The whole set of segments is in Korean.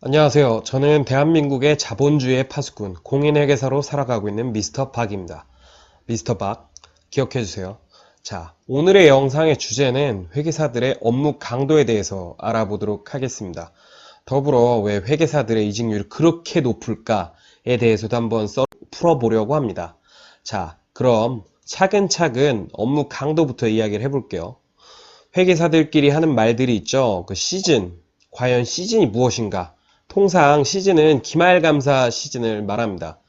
안녕하세요. 저는 대한민국의 자본주의의 파수꾼, 공인회계사로 살아가고 있는 미스터 박입니다. 미스터 박, 기억해주세요. 자, 오늘의 영상의 주제는 회계사들의 업무 강도에 대해서 알아보도록 하겠습니다. 더불어 왜 회계사들의 이직률이 그렇게 높을까에 대해서도 한번 풀어보려고 합니다. 자, 그럼 차근차근 업무 강도부터 이야기를 해볼게요. 회계사들끼리 하는 말들이 있죠. 그 시즌, 과연 시즌이 무엇인가? 통상 시즌은 기말감사 시즌을 말합니다.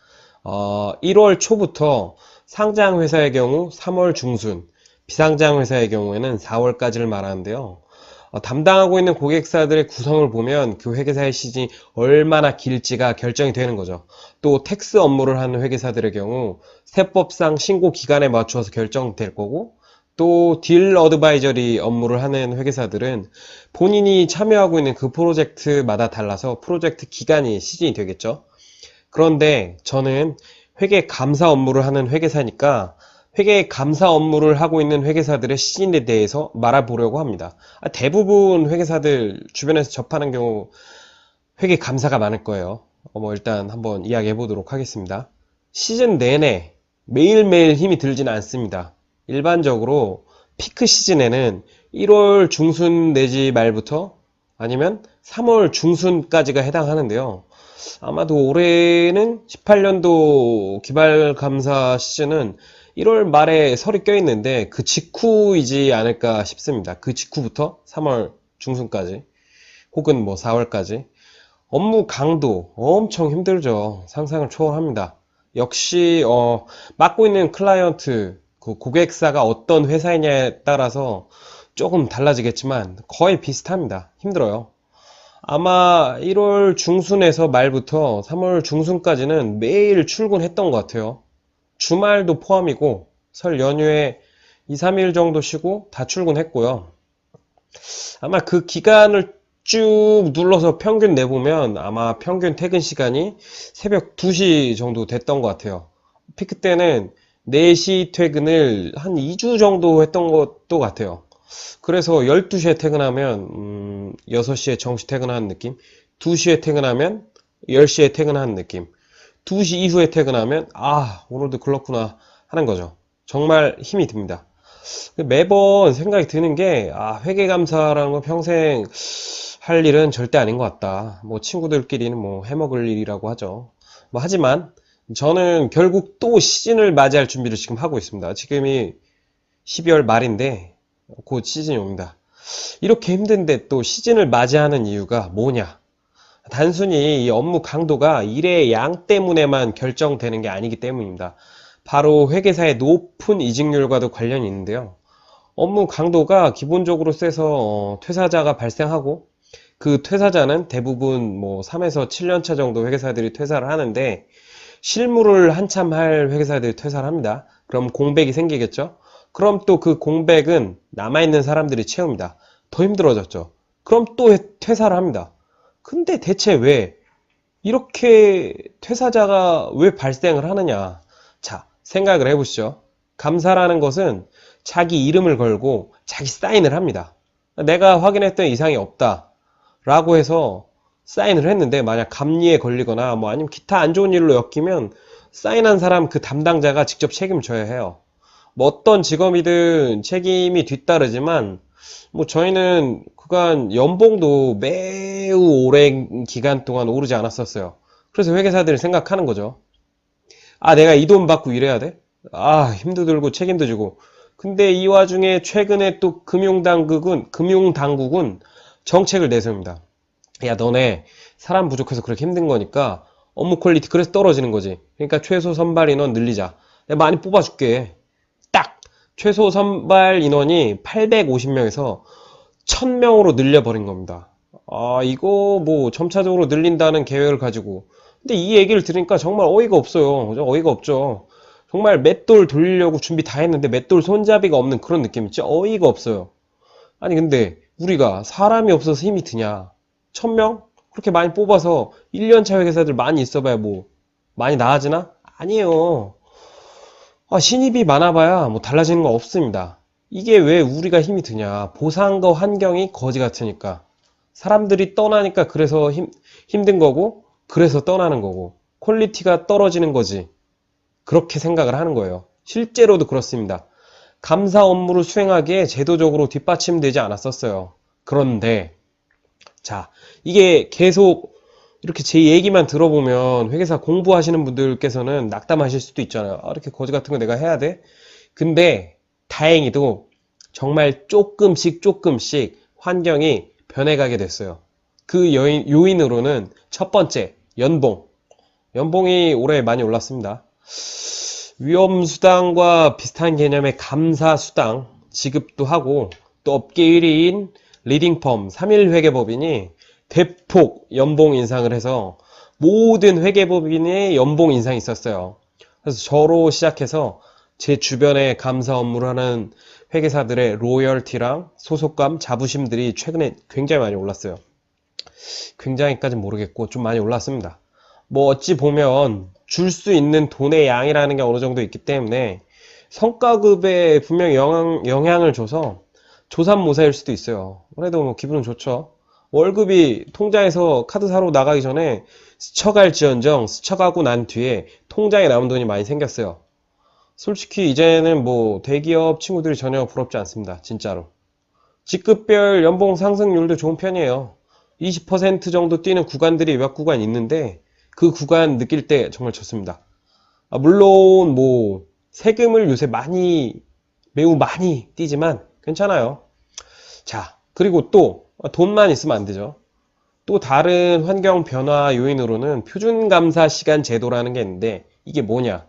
1월 초부터 상장 회사의 경우 3월 중순, 비상장 회사의 경우에는 4월까지를 말하는데요. 담당하고 있는 고객사들의 구성을 보면 그 회계사의 시즌이 얼마나 길지가 결정이 되는 거죠. 또 텍스 업무를 하는 회계사들의 경우 세법상 신고 기간에 맞추어서 결정될 거고, 또 딜 어드바이저리 업무를 하는 회계사들은 본인이 참여하고 있는 그 프로젝트마다 달라서 프로젝트 기간이 시즌이 되겠죠. 그런데 저는 회계 감사 업무를 하는 회계사니까 회계 감사 업무를 하고 있는 회계사들의 시즌에 대해서 말해보려고 합니다. 대부분 회계사들 주변에서 접하는 경우 회계 감사가 많을 거예요. 일단 한번 이야기해 보도록 하겠습니다. 시즌 내내 매일매일 힘이 들지는 않습니다. 일반적으로 피크 시즌에는 1월 중순 내지 말부터 아니면 3월 중순까지가 해당하는데요. 아마도 올해는 18년도 기발감사 시즌은 1월 말에 설이 껴있는데 그 직후이지 않을까 싶습니다. 그 직후부터 3월 중순까지 혹은 4월까지 업무 강도 엄청 힘들죠. 상상을 초월합니다. 역시 맡고 있는 클라이언트 그 고객사가 어떤 회사이냐에 따라서 조금 달라지겠지만 거의 비슷합니다. 힘들어요. 아마 1월 중순에서 말부터 3월 중순까지는 매일 출근했던 것 같아요. 주말도 포함이고 설 연휴에 2, 3일 정도 쉬고 다 출근했고요. 아마 그 기간을 쭉 눌러서 평균 내보면 아마 평균 퇴근 시간이 새벽 2시 정도 됐던 것 같아요. 피크 때는 4시 퇴근을 한 2주 정도 했던 것도 같아요. 그래서 12시에 퇴근하면 6시에 정시 퇴근하는 느낌, 2시에 퇴근하면 10시에 퇴근하는 느낌, 2시 이후에 퇴근하면 오늘도 그렇구나 하는 거죠. 정말 힘이 듭니다. 매번 생각이 드는 게 회계감사라는 건 평생 할 일은 절대 아닌 것 같다. 친구들끼리는 해먹을 일이라고 하죠. 하지만 저는 결국 또 시즌을 맞이할 준비를 지금 하고 있습니다. 지금이 12월 말인데 곧 시즌이 옵니다. 이렇게 힘든데 또 시즌을 맞이하는 이유가 뭐냐? 단순히 이 업무 강도가 일의 양 때문에만 결정되는 게 아니기 때문입니다. 바로 회계사의 높은 이직률과도 관련이 있는데요. 업무 강도가 기본적으로 세서 퇴사자가 발생하고 그 퇴사자는 대부분 3에서 7년차 정도 회계사들이 퇴사를 하는데 실무를 한참 할 회계사들이 퇴사를 합니다. 그럼 공백이 생기겠죠? 그럼 또 그 공백은 남아있는 사람들이 채웁니다. 더 힘들어졌죠? 그럼 또 퇴사를 합니다. 근데 대체 왜 이렇게 퇴사자가 왜 발생을 하느냐? 자, 생각을 해보시죠. 감사라는 것은 자기 이름을 걸고 자기 사인을 합니다. 내가 확인했던 이상이 없다 라고 해서 사인을 했는데 만약 감리에 걸리거나 아니면 기타 안 좋은 일로 엮이면 사인한 사람 그 담당자가 직접 책임을 져야 해요. 어떤 직업이든 책임이 뒤따르지만 저희는 그간 연봉도 매우 오랜 기간 동안 오르지 않았었어요. 그래서 회계사들이 생각하는 거죠. 내가 이 돈 받고 일해야 돼? 힘도 들고 책임도 지고. 근데 이 와중에 최근에 또 금융당국은 정책을 내세웁니다. 야, 너네 사람 부족해서 그렇게 힘든 거니까 업무 퀄리티 그래서 떨어지는 거지. 그러니까 최소 선발 인원 늘리자. 내가 많이 뽑아줄게. 딱 최소 선발 인원이 850명에서 1000명으로 늘려버린 겁니다. 이거 점차적으로 늘린다는 계획을 가지고. 근데 이 얘기를 들으니까 정말 어이가 없어요. 어이가 없죠. 정말 맷돌 돌리려고 준비 다 했는데 맷돌 손잡이가 없는 그런 느낌 있지? 어이가 없어요. 아니 근데 우리가 사람이 없어서 힘이 드냐? 1000명? 그렇게 많이 뽑아서 1년차 회계사들 많이 있어봐야 많이 나아지나? 아니에요. 신입이 많아봐야 달라지는 거 없습니다. 이게 왜 우리가 힘이 드냐? 보상과 환경이 거지 같으니까. 사람들이 떠나니까 그래서 힘든 거고, 그래서 떠나는 거고, 퀄리티가 떨어지는 거지. 그렇게 생각을 하는 거예요. 실제로도 그렇습니다. 감사 업무를 수행하기에 제도적으로 뒷받침되지 않았었어요. 그런데, 자, 이게 계속 이렇게 제 얘기만 들어보면 회계사 공부하시는 분들께서는 낙담하실 수도 있잖아요. 아, 이렇게 거지 같은 거 내가 해야 돼? 근데 다행히도 정말 조금씩 환경이 변해가게 됐어요. 그 요인으로는 첫 번째, 연봉. 연봉이 올해 많이 올랐습니다. 위험수당과 비슷한 개념의 감사수당 지급도 하고, 또 업계 1위인 리딩펌 3일회계법인이 대폭 연봉 인상을 해서 모든 회계법인의 연봉 인상이 있었어요. 그래서 저로 시작해서 제 주변에 감사 업무를 하는 회계사들의 로열티랑 소속감, 자부심들이 최근에 굉장히 많이 올랐어요. 굉장히까지는 모르겠고 좀 많이 올랐습니다. 뭐 어찌 보면 줄 수 있는 돈의 양이라는 게 어느 정도 있기 때문에 성과급에 분명히 영향을 줘서 조삼모사일 수도 있어요. 그래도 뭐 기분은 좋죠. 월급이 통장에서 카드사로 나가기 전에 스쳐갈지언정 스쳐가고 난 뒤에 통장에 남은 돈이 많이 생겼어요. 솔직히 이제는 뭐 대기업 친구들이 전혀 부럽지 않습니다. 진짜로. 직급별 연봉 상승률도 좋은 편이에요. 20% 정도 뛰는 구간들이 몇 구간 있는데 그 구간 느낄 때 정말 좋습니다. 물론 뭐 세금을 요새 매우 많이 띄지만 괜찮아요. 자, 그리고 또 돈만 있으면 안 되죠. 또 다른 환경 변화 요인으로는 표준감사 시간 제도라는 게 있는데 이게 뭐냐?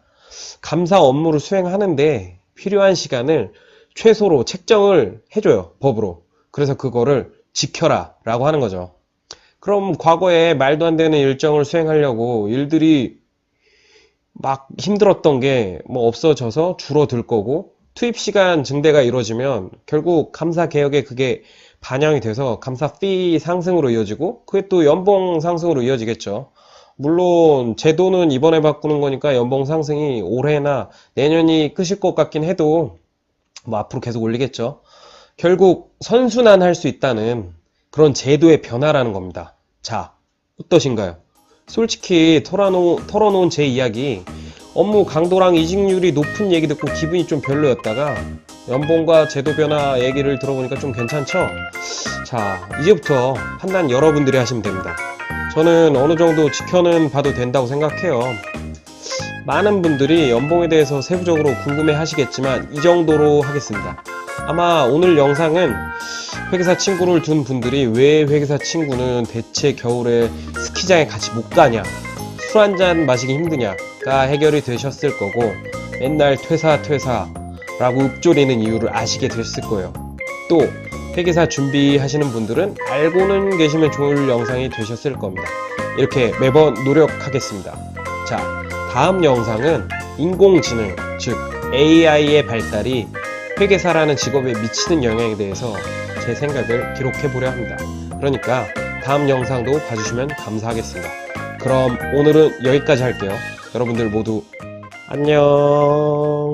감사 업무를 수행하는데 필요한 시간을 최소로 책정을 해줘요. 법으로. 그래서 그거를 지켜라 라고 하는 거죠. 그럼 과거에 말도 안 되는 일정을 수행하려고 일들이 막 힘들었던 게 뭐 없어져서 줄어들 거고, 투입 시간 증대가 이루어지면 결국 감사 개혁에 그게 반영이 돼서 감사 피 상승으로 이어지고, 그게 또 연봉 상승으로 이어지겠죠. 물론 제도는 이번에 바꾸는 거니까 연봉 상승이 올해나 내년이 끝일 것 같긴 해도 뭐 앞으로 계속 올리겠죠. 결국 선순환할 수 있다는 그런 제도의 변화라는 겁니다. 자, 어떠신가요? 솔직히 털어놓은 제 이야기, 업무 강도랑 이직률이 높은 얘기 듣고 기분이 좀 별로였다가 연봉과 제도 변화 얘기를 들어보니까 좀 괜찮죠? 자, 이제부터 판단 여러분들이 하시면 됩니다. 저는 어느 정도 지켜는 봐도 된다고 생각해요. 많은 분들이 연봉에 대해서 세부적으로 궁금해 하시겠지만 이 정도로 하겠습니다. 아마 오늘 영상은 회계사 친구를 둔 분들이 왜 회계사 친구는 대체 겨울에 스키장에 같이 못 가냐, 술 한잔 마시기 힘드냐가 해결이 되셨을 거고, 맨날 퇴사라고 읊조리는 이유를 아시게 됐을 거예요. 또 회계사 준비하시는 분들은 알고는 계시면 좋을 영상이 되셨을 겁니다. 이렇게 매번 노력하겠습니다. 자, 다음 영상은 인공지능, 즉 AI의 발달이 회계사라는 직업에 미치는 영향에 대해서 제 생각을 기록해 보려 합니다. 그러니까 다음 영상도 봐주시면 감사하겠습니다. 그럼 오늘은 여기까지 할게요. 여러분들 모두 안녕.